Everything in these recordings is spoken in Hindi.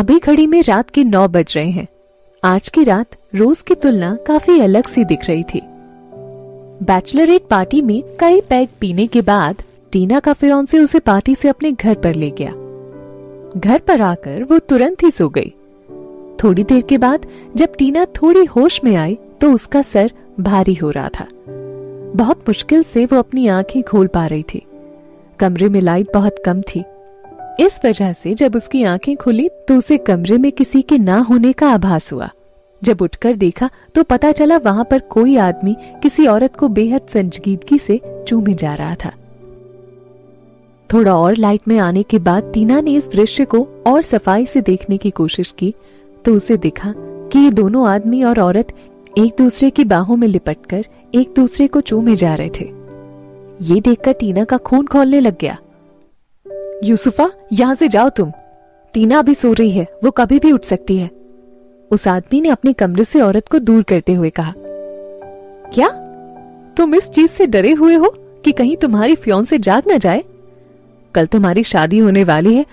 अभी घड़ी में रात के 9 बज रहे हैं। आज की रात रोज की तुलना काफी अलग सी दिख रही थी। बैचलरेट पार्टी में कई पैग पीने के बाद टीना का फियांसे उसे पार्टी से अपने घर पर ले गया। घर पर आकर वो तुरंत ही सो गई। थोड़ी देर के बाद जब टीना थोड़ी होश में आई तो उसका सर भारी हो रहा था। बहुत मुश्किल से वो अपनी आंखें खोल पा रही थी। कमरे में लाइट बहुत कम थी। इस वजह से जब उसकी आंखें खुली तो उसे कमरे में किसी के ना होने का आभास हुआ। जब उठकर देखा तो पता चला वहां पर कोई आदमी किसी औरत को बेहद संजीदगी से चूमे जा रहा था। थोड़ा और लाइट में आने के बाद टीना ने इस दृश्य को और सफाई से देखने की कोशिश की तो उसे दिखा कि ये दोनों आदमी और औरत एक दूसरे की बाहों में लिपटकर एक दूसरे को चूमे जा रहे थे। ये देखकर टीना का खून खौलने लग गया। यूसुफा, यहां से जाओ तुम। टीना अभी सो रही है, वो कभी भी उठ सकती है। उस आदमी ने अपने कमरे से औरत को दूर करते हुए कहा। क्या तुम इस चीज से डरे हुए हो कि कहीं तुम्हारी फियांसे जाग न जाए? कल तुम्हारी शादी होने वाली है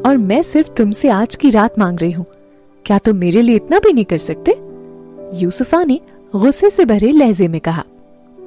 और मैं सिर्फ तुमसे आज की रात मांग रही हूं। क्या तुम मेरे लिए इतना भी नहीं कर सकते? यूसुफा ने गुस्से से भरे लहजे में कहा।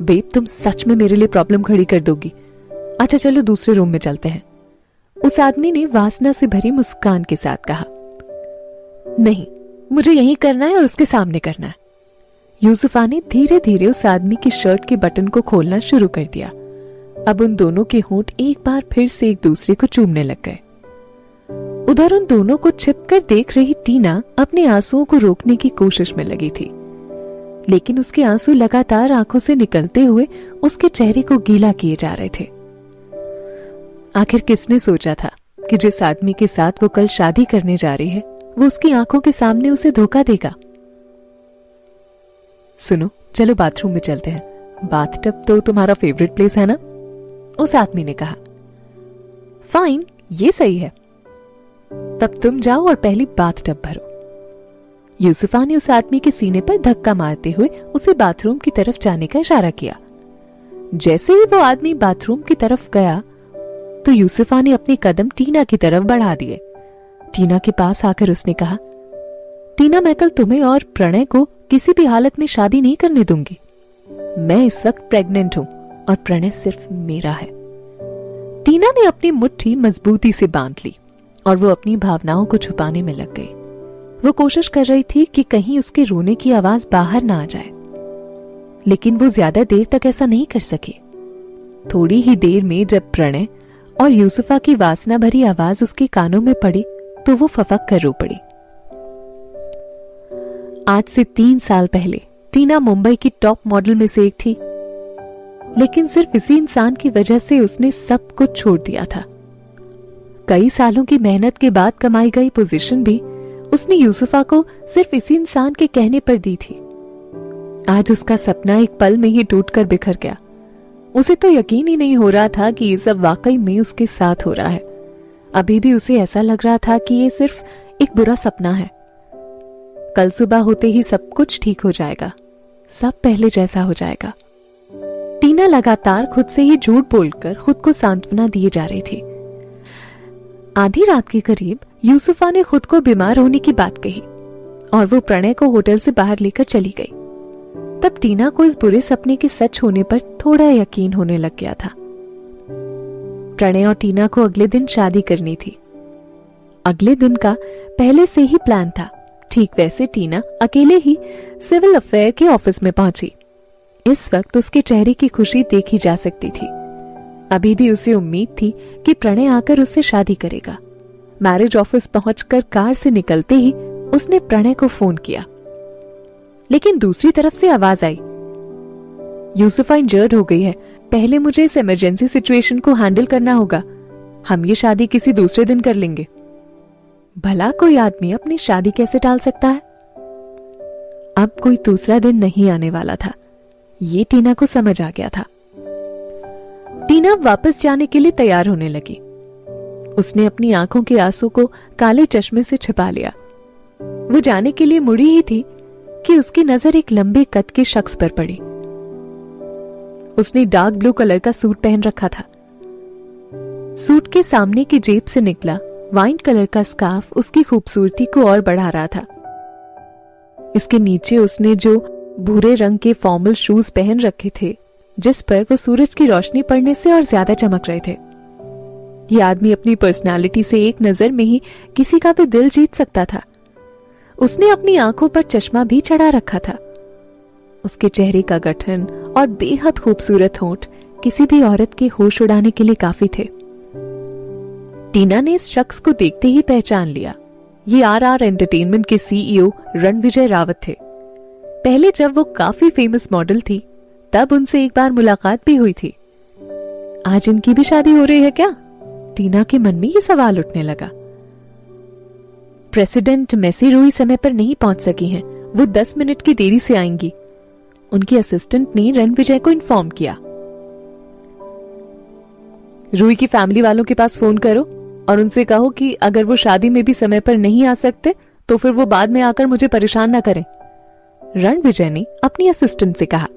बेब, तुम सच में मेरे लिए प्रॉब्लम खड़ी कर दोगी। अच्छा चलो दूसरे रूम में चलते हैं। उस आदमी ने वासना से भरी मुस्कान के साथ कहा। नहीं, मुझे यही करना है और उसके सामने करना है। यूसुफा ने धीरे धीरे उस आदमी की शर्ट के बटन को खोलना शुरू कर दिया। अब उन दोनों के होंठ एक बार फिर से एक दूसरे को चूमने लग गए। उधर उन दोनों को छिपकर देख रही टीना अपने आंसुओं को रोकने की कोशिश में लगी थी, लेकिन उसके आंसू लगातार आंखों से निकलते हुए उसके चेहरे को गीला किए जा रहे थे। आखिर किसने सोचा था कि जिस आदमी के साथ वो कल शादी करने जा रही है वो उसकी आंखों के सामने उसे धोखा देगा। सुनो, चलो बाथरूम में चलते हैं। बाथटब तो तुम्हारा फेवरेट प्लेस है ना? उस आदमी ने कहा। फाइन, ये सही है। तब तुम जाओ और पहली बाथटब भरो। यूसुफा ने उस आदमी के सीने पर धक्का मारते हुए उसे बाथरूम की तरफ जाने का इशारा किया। जैसे ही वो आदमी बाथरूम की तरफ गया तो यूसुफा ने अपने कदम टीना की तरफ बढ़ा दिए। टीना के पास आकर उसने कहा, टीना, मैं कल तुम्हें और प्रणय को किसी भी हालत में शादी नहीं करने दूंगी। मैं इस वक्त प्रेग्नेंट हूं और प्रणय सिर्फ मेरा है। टीना ने अपनी मुट्ठी मजबूती से बांध ली और वो अपनी भावनाओं को छुपाने में लग गई। वो कोशिश कर रही थी कि कहीं उसके रोने की आवाज बाहर ना आ जाए, लेकिन वो ज्यादा देर तक ऐसा नहीं कर सके। थोड़ी ही देर में जब प्रणय और यूसुफा की वासना भरी आवाज उसके कानों में पड़ी तो वो फफक कर रो पड़ी। आज से 3 साल पहले टीना मुंबई की टॉप मॉडल में से एक थी, लेकिन सिर्फ इसी इंसान की वजह से उसने सब कुछ छोड़ दिया था। कई सालों की मेहनत के बाद कमाई गई पोजीशन भी उसने यूसुफा को सिर्फ इसी इंसान के कहने पर दी थी। आज उसका सपना एक पल में ही टूटकर बिखर गया। उसे तो यकीन ही नहीं हो रहा था कि ये सब वाकई में उसके साथ हो रहा है। अभी भी उसे ऐसा लग रहा था कि ये सिर्फ एक बुरा सपना है। कल सुबह होते ही सब कुछ ठीक हो जाएगा, सब पहले जैसा हो जाएगा। टीना लगातार खुद से ही झूठ बोलकर खुद को सांत्वना दिए जा रही थी। आधी रात के करीब यूसुफा ने खुद को बीमार होने की बात कही और वो प्रणय को होटल से बाहर लेकर चली गई। तब टीना को इस बुरे सपने के सच होने पर थोड़ा यकीन होने लग गया था। प्रणय और टीना को अगले दिन शादी करनी थी। अगले दिन का पहले से ही प्लान था। ठीक वैसे टीना अकेले ही सिविल अफेयर के ऑफिस में पहुंची। इस वक्त उसके चेहरे की खुशी देखी जा सकती थी। अभी भी उसे उम्मीद थी कि प्रणय आकर उससे शादी करेगा। मैरिज ऑफिस पहुंचकर कार से निकलते ही उसने प्रणय को फोन किया, लेकिन दूसरी तरफ से आवाज आई, यूसुफा इंजर्ड हो गई है, पहले मुझे इस इमरजेंसी सिचुएशन को हैंडल करना होगा। हम ये शादी किसी दूसरे दिन कर लेंगे। भला कोई आदमी अपनी शादी कैसे टाल सकता है? अब कोई दूसरा दिन नहीं आने वाला था, ये टीना को समझ आ गया था। टीना वापस जाने के लिए तैयार होने लगी। उसने अपनी आंखों के आंसू को काले चश्मे से छिपा लिया। वो जाने के लिए मुड़ी ही थी कि उसकी नजर एक लंबे कद के शख्स पर पड़ी। उसने डार्क ब्लू कलर का सूट पहन रखा था। सूट के सामने की जेब से निकला वाइन कलर का स्कार्फ उसकी खूबसूरती को और बढ़ा रहा था। इसके नीचे उसने जो भूरे रंग के फॉर्मल शूज पहन रखे थे, जिस पर वो सूरज की रोशनी पड़ने से और ज्यादा चमक रहे थे। ये आदमी अपनी पर्सनालिटी से एक नजर में ही किसी का भी दिल जीत सकता था। उसने अपनी आंखों पर चश्मा भी चढ़ा रखा था। उसके चेहरे का गठन और बेहद खूबसूरत होंठ किसी भी औरत के होश उड़ाने के लिए काफी थे। टीना ने इस शख्स को देखते ही पहचान लिया। ये आर एंटरटेनमेंट के सीईओ रणविजय रावत थे। पहले जब वो काफी फेमस मॉडल थी, तब उनसे एक बार मुलाकात भी हुई थी। आज इनकी भी शादी हो रही है क्या? टीना के मन में ये सवाल उठने लगा। प्रेसिडेंट मेसी रूई समय पर नहीं पहुंच सकी हैं। वो 10 मिनट की देरी से आएंगी। उनकी असिस्टेंट ने रणविजय को इन्फॉर्म किया। रूई की फैमिली वालों के पास फोन करो और उनसे कहो कि अगर वो शादी में भी समय पर नहीं आ सकते तो फिर वो बाद में आकर मुझे परेशान ना करें, रणविजय ने अपनी असिस्टेंट से कहा।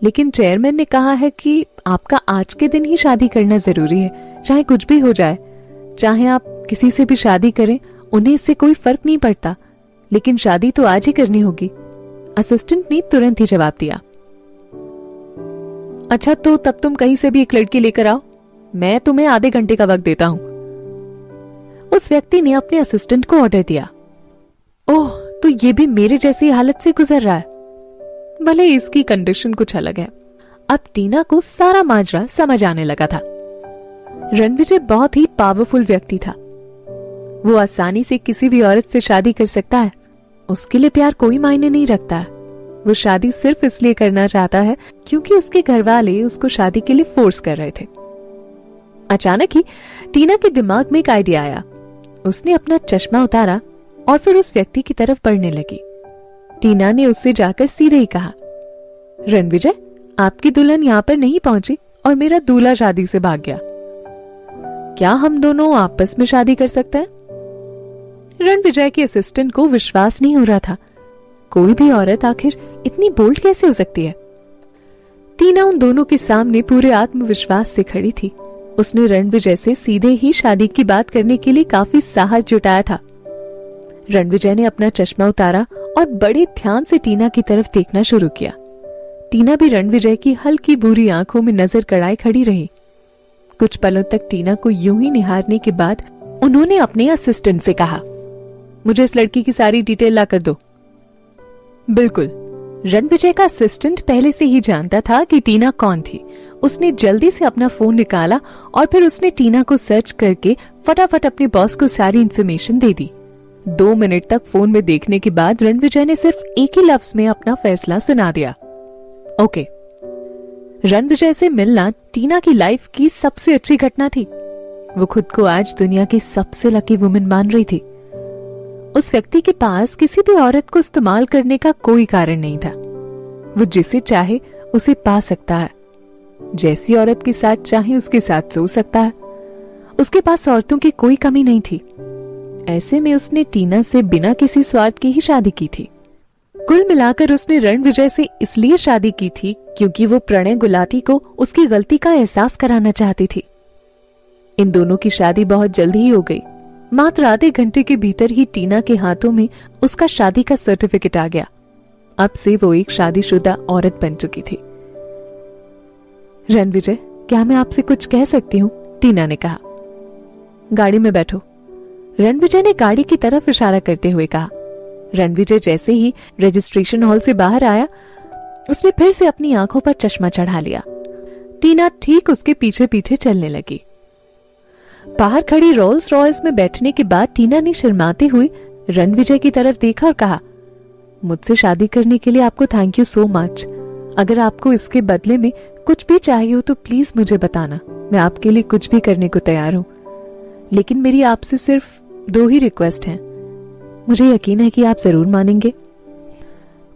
लेकिन चेयरमैन ने कहा है कि आपका आज के दिन ही शादी करना जरूरी है, चाहे कुछ भी हो जाए। चाहे आप किसी से भी शादी करें, उन्हें इससे कोई फर्क नहीं पड़ता, लेकिन शादी तो आज ही करनी होगी, असिस्टेंट ने तुरंत ही जवाब दिया। अच्छा, तो तब तुम कहीं से भी एक लड़की लेकर आओ, मैं तुम्हें आधे घंटे का वक्त देता हूं, उस व्यक्ति ने अपने असिस्टेंट को ऑर्डर दिया। ओह, तो ये भी मेरे जैसी हालत से गुजर रहा है। भले इसकी कंडीशन कुछ अलग है। अब टीना को सारा माजरा समझ आने लगा था। रणविजय बहुत ही पावरफुल व्यक्ति था। वो आसानी से किसी भी औरत से शादी कर सकता है। उसके लिए प्यार कोई मायने नहीं रखता है। वो शादी सिर्फ इसलिए करना चाहता है क्योंकि उसके घर वाले उसको शादी के लिए फोर्स कर रहे थे। अचानक ही टीना के दिमाग में एक आइडिया आया। उसने अपना चश्मा उतारा और फिर उस व्यक्ति की तरफ बढ़ने लगी। टीना ने उससे जाकर सीधे ही कहा, रणविजय, आपकी दुल्हन यहाँ पर नहीं पहुंची और मेरा दूल्हा शादी से भाग गया। क्या हम दोनों आपस में शादी कर सकते हैं? रणविजय के असिस्टेंट को विश्वास नहीं हो रहा था। कोई भी औरत आखिर इतनी बोल्ड कैसे हो सकती है? टीना उन दोनों के सामने पूरे आत्मविश्वास से खड़ी थी। उसने रणविजय से सीधे ही शादी की बात करने के लिए काफी साहस जुटाया था। रणविजय ने अपना चश्मा उतारा और बड़े ध्यान से टीना की तरफ देखना शुरू किया। टीना भी रणविजय की हल्की भूरी आंखों में नजर गड़ाए खड़ी रही। कुछ पलों तक टीना को यूं ही निहारने के बाद उन्होंने अपने असिस्टेंट से कहा, मुझे इस लड़की की सारी डिटेल ला कर दो। बिल्कुल। रणविजय का असिस्टेंट पहले से ही जानता था कि टीना कौन थी। उसने जल्दी से अपना फोन निकाला और फिर उसने टीना को सर्च करके फटाफट अपने बॉस को सारी इंफॉर्मेशन दे दी। 2 मिनट तक फोन में देखने के बाद रणविजय ने सिर्फ एक ही लफ्ज में अपना फैसला सुना दिया, ओके। रणविजय से मिलना टीना की लाइफ की सबसे अच्छी घटना थी। वो खुद को आज दुनिया की सबसे लकी वुमन मान रही थी। उस व्यक्ति के पास किसी भी औरत को इस्तेमाल करने का कोई कारण नहीं था। वो जिसे चाहे उसे पा सकता है, जैसी औरत के साथ चाहे उसके साथ सो सकता है। उसके पास औरतों की कोई कमी नहीं थी। ऐसे में उसने टीना से बिना किसी स्वार्थ के ही शादी की थी। कुल मिलाकर उसने रणविजय से इसलिए शादी की थी क्योंकि वो प्रणय गुलाटी को उसकी गलती का एहसास कराना चाहती थी। इन दोनों की शादी बहुत जल्दी ही हो गई। मात्र आधे घंटे के भीतर ही टीना के हाथों में उसका शादी का सर्टिफिकेट आ गया। अब से वो एक शादीशुदा औरत बन चुकी थी। रणविजय, क्या मैं आपसे कुछ कह सकती हूँ? टीना ने कहा। गाड़ी में बैठो, रणविजय ने गाड़ी की तरफ इशारा करते हुए कहा। रणविजय जैसे ही रजिस्ट्रेशन हॉल से बाहर आया, उसने फिर से अपनी आंखों पर चश्मा चढ़ा लिया। टीना ठीक उसके पीछे पीछे चलने लगी। बाहर खड़ी रोल्स रॉयल्स में बैठने के बाद टीना ने शर्माते हुए रणविजय की तरफ देखा और कहा, मुझसे शादी करने के लिए आपको थैंक यू सो मच। अगर आपको इसके बदले में कुछ भी चाहिए हो तो प्लीज मुझे बताना। मैं आपके लिए कुछ भी करने को तैयार हूं। लेकिन मेरी आपसे सिर्फ 2 ही रिक्वेस्ट हैं। मुझे यकीन है कि आप जरूर मानेंगे।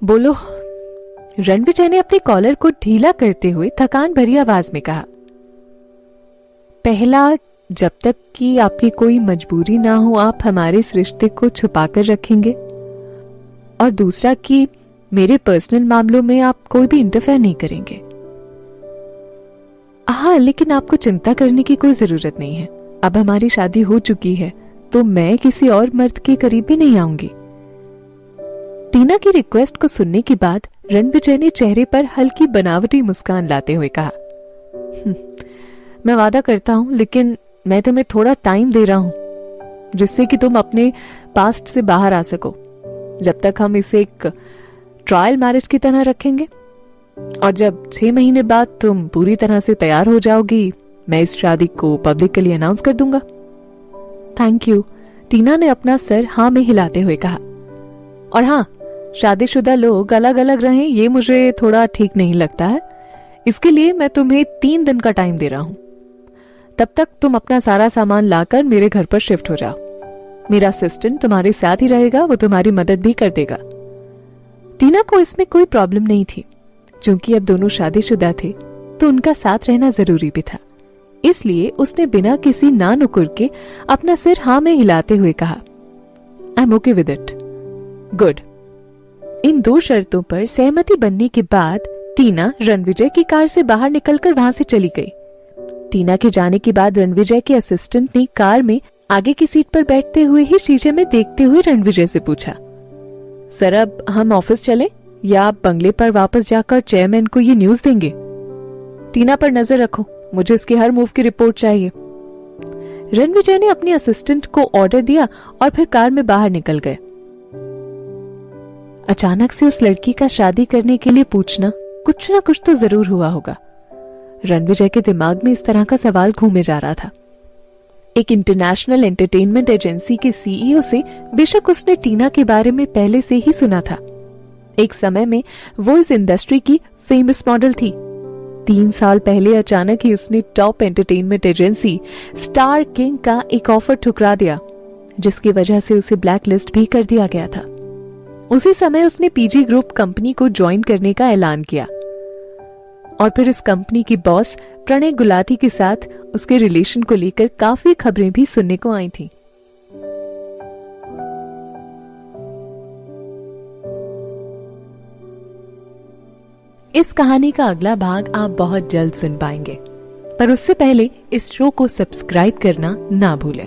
बोलो, रणविजय ने अपने कॉलर को ढीला करते हुए थकान भरी आवाज में कहा। पहला, जब तक कि आपकी कोई मजबूरी ना हो आप हमारे इस रिश्ते को छुपाकर रखेंगे। और दूसरा कि मेरे पर्सनल मामलों में आप कोई भी इंटरफेयर नहीं करेंगे। हाँ, लेकिन आपको चिंता करने की कोई जरूरत नहीं है। अब हमारी शादी हो चुकी है तो मैं किसी और मर्द के करीब भी नहीं आऊंगी। टीना की रिक्वेस्ट को सुनने के बाद रणविजय ने चेहरे पर हल्की बनावटी मुस्कान लाते हुए कहा, मैं वादा करता हूं, लेकिन मैं तुम्हें थोड़ा टाइम दे रहा हूं जिससे कि तुम अपने पास्ट से बाहर आ सको। जब तक हम इसे एक ट्रायल मैरिज की तरह रखेंगे और जब 6 महीने बाद तुम पूरी तरह से तैयार हो जाओगी, मैं इस शादी को पब्लिकली अनाउंस कर दूंगा। थैंक यू, टीना ने अपना सर हाँ में हिलाते हुए कहा। और हाँ, शादीशुदा लोग अलग अलग रहें ये मुझे थोड़ा ठीक नहीं लगता है, इसके लिए मैं तुम्हें 3 दिन का टाइम दे रहा हूं। तब तक तुम अपना सारा सामान लाकर मेरे घर पर शिफ्ट हो जाओ। मेरा असिस्टेंट तुम्हारे साथ ही रहेगा, वो तुम्हारी मदद भी कर देगा। टीना को इसमें कोई प्रॉब्लम नहीं थी, क्योंकि अब दोनों शादीशुदा थे तो उनका साथ रहना जरूरी भी था। इसलिए उसने बिना किसी ना नुकुर के अपना सिर हाँ में हिलाते हुए कहा, I am okay with it. Good. इन 2 शर्तों पर सहमति बनने के बाद टीना रणविजय की कार से बाहर निकलकर वहां से चली गई। टीना के जाने के बाद रणविजय के असिस्टेंट ने कार में आगे की सीट पर बैठते हुए ही शीशे में देखते हुए रणविजय से पूछा, सर अब हम ऑफिस चले या आप बंगले पर वापस जाकर चेयरमैन को ये न्यूज देंगे? टीना पर नजर रखो, मुझे इसके हर मूव की रिपोर्ट चाहिए। रणविजय ने अपने असिस्टेंट को ऑर्डर दिया और फिर कार में बाहर निकल गए। अचानक से उस लड़की का शादी करने के लिए पूछना कुछ ना कुछ तो जरूर हुआ होगा। रणविजय के दिमाग में इस तरह का सवाल घूमे जा रहा था। एक इंटरनेशनल एंटरटेनमेंट एजेंसी के सीईओ से बेशक उसने टीना के बारे में पहले से ही सुना था। एक समय में वो इस इंडस्ट्री की फेमस मॉडल थी। 3 साल पहले अचानक ही उसने top entertainment agency star king का एक ऑफर ठुकरा दिया, जिसकी वजह से उसे ब्लैक लिस्ट भी कर दिया गया था। उसी समय उसने पीजी ग्रुप कंपनी को ज्वाइन करने का ऐलान किया और फिर इस कंपनी की बॉस प्रणय गुलाटी के साथ उसके रिलेशन को लेकर काफी खबरें भी सुनने को आई थी। इस कहानी का अगला भाग आप बहुत जल्द सुन पाएंगे, पर उससे पहले इस शो को सब्सक्राइब करना ना भूलें।